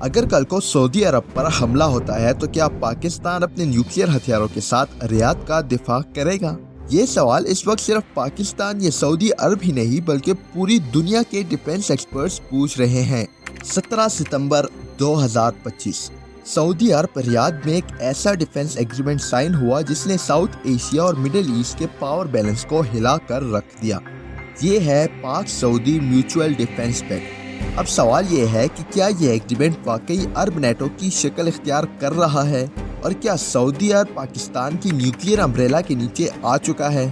اگر کل کو سعودی عرب پر حملہ ہوتا ہے تو کیا پاکستان اپنے نیوکلیئر ہتھیاروں کے ساتھ ریاض کا دفاع کرے گا؟ یہ سوال اس وقت صرف پاکستان یا سعودی عرب ہی نہیں بلکہ پوری دنیا کے ڈیفنس ایکسپرٹس پوچھ رہے ہیں۔ 17 ستمبر 2025 سعودی عرب ریاض میں ایک ایسا ڈیفنس ایگریمنٹ سائن ہوا جس نے ساؤتھ ایشیا اور مڈل ایسٹ کے پاور بیلنس کو ہلا کر رکھ دیا۔ یہ ہے پاک سعودی میوچول ڈیفنس پیکٹ۔ اب سوال یہ ہے کہ کیا یہ ایگریمنٹ واقعی عرب نیٹو کی شکل اختیار کر رہا ہے اور کیا سعودی عرب پاکستان کی نیوکلیئر امبریلا کے نیچے آ چکا ہے؟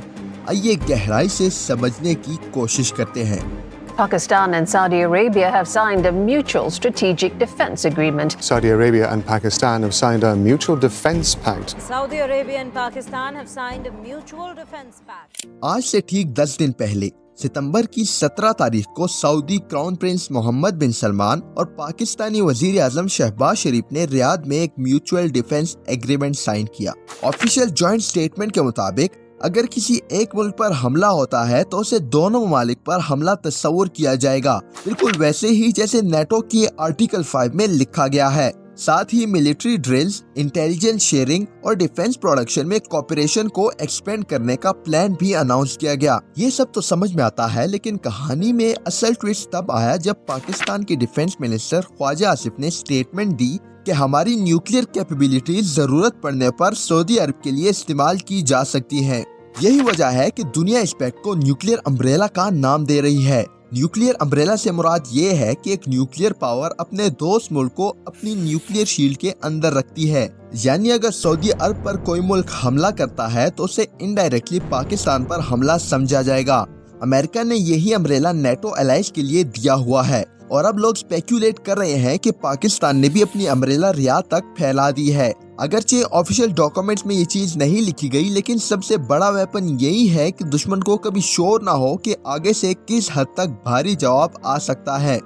آئیے گہرائی سے سمجھنے کی کوشش کرتے ہیں۔ Pakistan and Saudi Arabia have signed a mutual strategic defense agreement. Saudi Arabia and Pakistan have signed a mutual defense pact. Saudi Arabia and Pakistan have signed a mutual defense pact. آج سے ٹھیک 10 دن پہلے ستمبر کی 17 تاریخ کو سعودی crown prince محمد بن سلمان اور پاکستانی وزیر اعظم شہباز شریف نے ریاض میں ایک میوچول ڈیفنس ایگریمنٹ سائن کیا۔ آفیشیل جوائنٹ سٹیٹمنٹ کے مطابق اگر کسی ایک ملک پر حملہ ہوتا ہے تو اسے دونوں ممالک پر حملہ تصور کیا جائے گا، بالکل ویسے ہی جیسے نیٹو کی آرٹیکل 5 میں لکھا گیا ہے۔ ساتھ ہی ملٹری ڈرلز، انٹیلیجنس شیئرنگ اور ڈیفنس پروڈکشن میں کوپریشن کو ایکسپینڈ کرنے کا پلان بھی اناؤنس کیا گیا۔ یہ سب تو سمجھ میں آتا ہے، لیکن کہانی میں اصل ٹویسٹ تب آیا جب پاکستان کے ڈیفنس منسٹر خواجہ آصف نے سٹیٹمنٹ دی کہ ہماری نیوکلیئر کیپیبلٹیز ضرورت پڑنے پر سعودی عرب کے لیے استعمال کی جا سکتی ہیں۔ یہی وجہ ہے کہ دنیا اس پیکٹ کو نیوکلیئر امبریلا کا نام دے رہی ہے۔ نیوکلیئر امبریلا سے مراد یہ ہے کہ ایک نیوکلیئر پاور اپنے دوست ملک کو اپنی نیوکلیئر شیلڈ کے اندر رکھتی ہے، یعنی اگر سعودی عرب پر کوئی ملک حملہ کرتا ہے تو اسے انڈائریکٹلی پاکستان پر حملہ سمجھا جائے گا۔ امریکہ نے یہی امبریلا نیٹو الائنس کے لیے دیا ہوا ہے اور اب لوگ اسپیکولیٹ کر رہے ہیں کہ پاکستان نے بھی اپنی امبریلا ریاض تک پھیلا دی ہے۔ اگرچہ آفیشیل ڈاکومنٹس میں یہ چیز نہیں لکھی گئی، لیکن سب سے بڑا ویپن یہی ہے کہ دشمن کو کبھی شور نہ ہو کہ آگے سے کس حد تک بھاری جواب آ سکتا ہے۔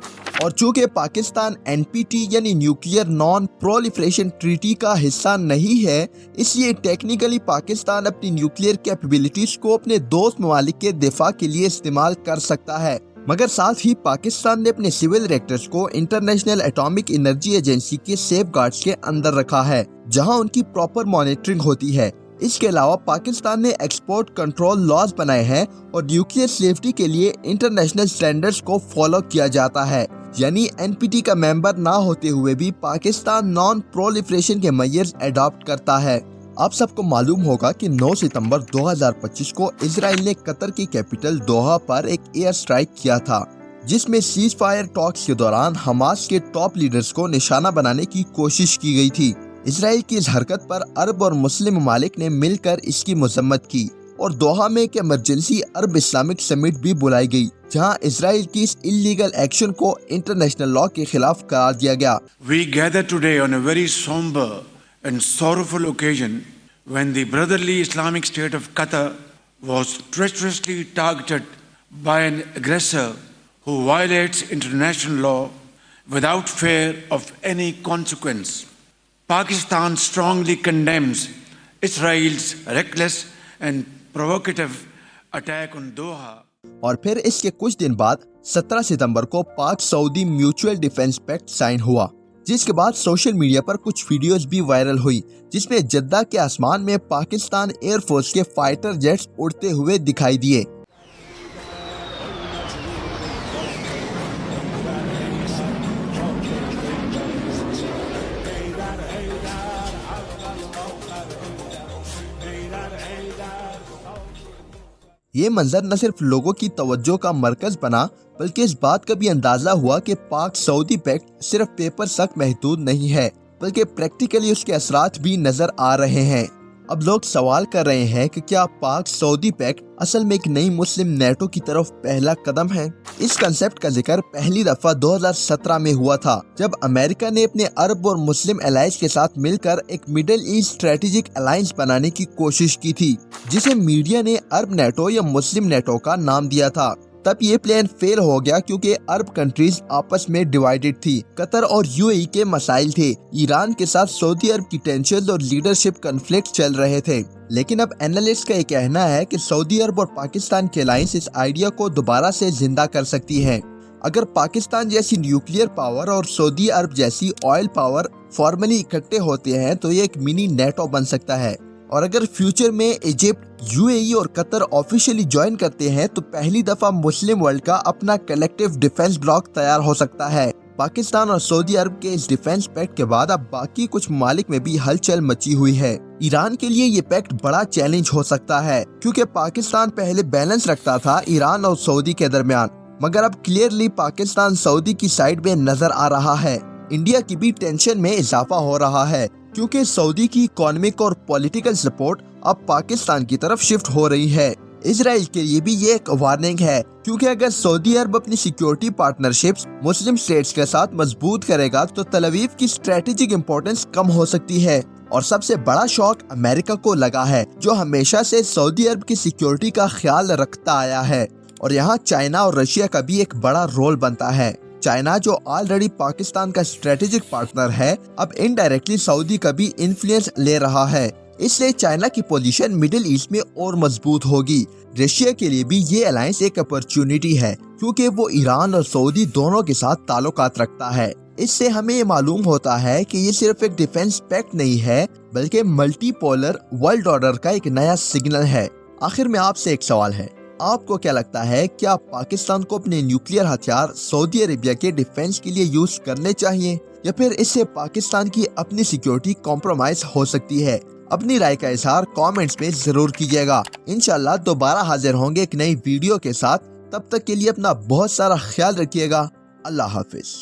اور چونکہ پاکستان NPT یعنی نیوکلیئر نان پرولیفریشن ٹریٹی کا حصہ نہیں ہے، اس لیے ٹیکنیکلی پاکستان اپنی نیوکلیئر کیپیبلٹیز کو اپنے دوست ممالک کے دفاع کے لیے استعمال کر سکتا ہے، مگر ساتھ ہی پاکستان نے اپنے سول ریئیکٹرز کو انٹرنیشنل ایٹامک انرجی ایجنسی کے سیف گارڈز کے اندر رکھا ہے، جہاں ان کی پراپر مانیٹرنگ ہوتی ہے۔ اس کے علاوہ پاکستان نے ایکسپورٹ کنٹرول لاز بنائے ہیں اور نیوکلیئر سیفٹی کے لیے انٹرنیشنل سٹینڈرڈز کو فالو کیا جاتا ہے، یعنی NPT کا ممبر نہ ہوتے ہوئے بھی پاکستان نان پرولیفریشن کے میئرز اڈاپٹ کرتا ہے۔ آپ سب کو معلوم ہوگا کہ 9 ستمبر 2025 کو اسرائیل نے قطر کی کیپٹل دوحہ پر ایک ایئر سٹرائک کیا تھا، جس میں سیز فائر ٹاکس کے دوران حماس کے ٹاپ لیڈرز کو نشانہ بنانے کی کوشش کی گئی تھی۔ اسرائیل کی اس حرکت پر عرب اور مسلم ممالک نے مل کر اس کی مذمت کی اور دوحہ میں ایک ایمرجنسی عرب اسلامک سمٹ بھی بلائی گئی، جہاں اسرائیل کی اس انلیگل ایکشن کو انٹرنیشنل لاء کے خلاف قرار دیا گیا۔ We gather today on a very somber and sorrowful occasion when the brotherly Islamic State of Qatar was treacherously targeted by an aggressor who violates international law without fear of any consequence. Pakistan strongly condemns Israel's reckless and provocative attack on Doha. اور پھر اس کے کچھ دن بعد 17 ستمبر کو پاک سعودی mutual defence packet sign ہوا، جس کے بعد سوشل میڈیا پر کچھ ویڈیوز بھی وائرل ہوئی جس میں جدہ کے آسمان میں پاکستان ایئر فورس کے فائٹر جیٹس اڑتے ہوئے دکھائی دیے۔ یہ منظر نہ صرف لوگوں کی توجہ کا مرکز بنا بلکہ اس بات کا بھی اندازہ ہوا کہ پاک سعودی پیکٹ صرف پیپر تک محدود نہیں ہے بلکہ پریکٹیکلی اس کے اثرات بھی نظر آ رہے ہیں۔ اب لوگ سوال کر رہے ہیں کہ کیا پاک سعودی پیکٹ اصل میں ایک نئی مسلم نیٹو کی طرف پہلا قدم ہے؟ اس کنسپٹ کا ذکر پہلی دفعہ 2017 میں ہوا تھا جب امریکہ نے اپنے عرب اور مسلم الائنس کے ساتھ مل کر ایک مڈل ایسٹ اسٹریٹجک الائنس بنانے کی کوشش کی تھی، جسے میڈیا نے عرب نیٹو یا مسلم نیٹو کا نام دیا تھا۔ تب یہ پلان فیل ہو گیا کیونکہ عرب کنٹریز آپس میں ڈیوائیڈڈ تھی، قطر اور UAE کے مسائل تھے، ایران کے ساتھ سعودی عرب کی ٹینشنز اور لیڈرشپ کنفلکٹ چل رہے تھے۔ لیکن اب اینالسٹ کا یہ کہنا ہے کہ سعودی عرب اور پاکستان کے الائنس اس آئیڈیا کو دوبارہ سے زندہ کر سکتی ہے۔ اگر پاکستان جیسی نیوکلیئر پاور اور سعودی عرب جیسی آئل پاور فارملی اکٹھے ہوتے ہیں تو یہ ایک منی نیٹو بن سکتا ہے، اور اگر فیوچر میں ایجپٹ، یو اے ای اور قطر آفیشلی جوائن کرتے ہیں تو پہلی دفعہ مسلم ورلڈ کا اپنا کلیکٹیو ڈیفنس بلاک تیار ہو سکتا ہے۔ پاکستان اور سعودی عرب کے اس ڈیفنس پیکٹ کے بعد اب باقی کچھ ممالک میں بھی ہلچل مچی ہوئی ہے۔ ایران کے لیے یہ پیکٹ بڑا چیلنج ہو سکتا ہے، کیونکہ پاکستان پہلے بیلنس رکھتا تھا ایران اور سعودی کے درمیان، مگر اب کلیئرلی پاکستان سعودی کی سائیڈ میں نظر آ رہا ہے۔ انڈیا کی بھی ٹینشن میں اضافہ ہو رہا ہے، کیونکہ سعودی کی اکانومک اور پولیٹیکل سپورٹ اب پاکستان کی طرف شفٹ ہو رہی ہے۔ اسرائیل کے لیے بھی یہ ایک وارننگ ہے، کیونکہ اگر سعودی عرب اپنی سیکیورٹی پارٹنرشپس مسلم اسٹیٹس کے ساتھ مضبوط کرے گا تو تل اویو کی اسٹریٹجک امپورٹنس کم ہو سکتی ہے۔ اور سب سے بڑا شوق امریکہ کو لگا ہے، جو ہمیشہ سے سعودی عرب کی سیکیورٹی کا خیال رکھتا آیا ہے، اور یہاں چائنا اور رشیا کا بھی ایک بڑا رول بنتا ہے۔ چائنا جو آلریڈی پاکستان کا اسٹریٹجک پارٹنر ہے، اب انڈائریکٹلی سعودی کا بھی انفلوئنس لے رہا ہے، اس لیے چائنا کی پوزیشن مڈل ایسٹ میں اور مضبوط ہوگی۔ رشیا کے لیے بھی یہ الائنس ایک اپرچونٹی ہے، کیونکہ وہ ایران اور سعودی دونوں کے ساتھ تعلقات رکھتا ہے۔ اس سے ہمیں یہ معلوم ہوتا ہے کہ یہ صرف ایک ڈیفنس پیکٹ نہیں ہے، بلکہ ملٹی پولر ورلڈ آرڈر کا ایک نیا سگنل ہے۔ آخر میں آپ سے ایک سوال ہے، آپ کو کیا لگتا ہے، کیا پاکستان کو اپنے نیوکلیئر ہتھیار سعودی عربیہ کے ڈیفنس کے لیے یوز کرنے چاہیے، یا پھر اس سے پاکستان کی اپنی سیکیورٹی کمپرومائز ہو سکتی ہے؟ اپنی رائے کا اظہار کامنٹس میں ضرور کیجیے گا۔ انشاءاللہ دوبارہ حاضر ہوں گے ایک نئی ویڈیو کے ساتھ، تب تک کے لیے اپنا بہت سارا خیال رکھیے گا۔ اللہ حافظ۔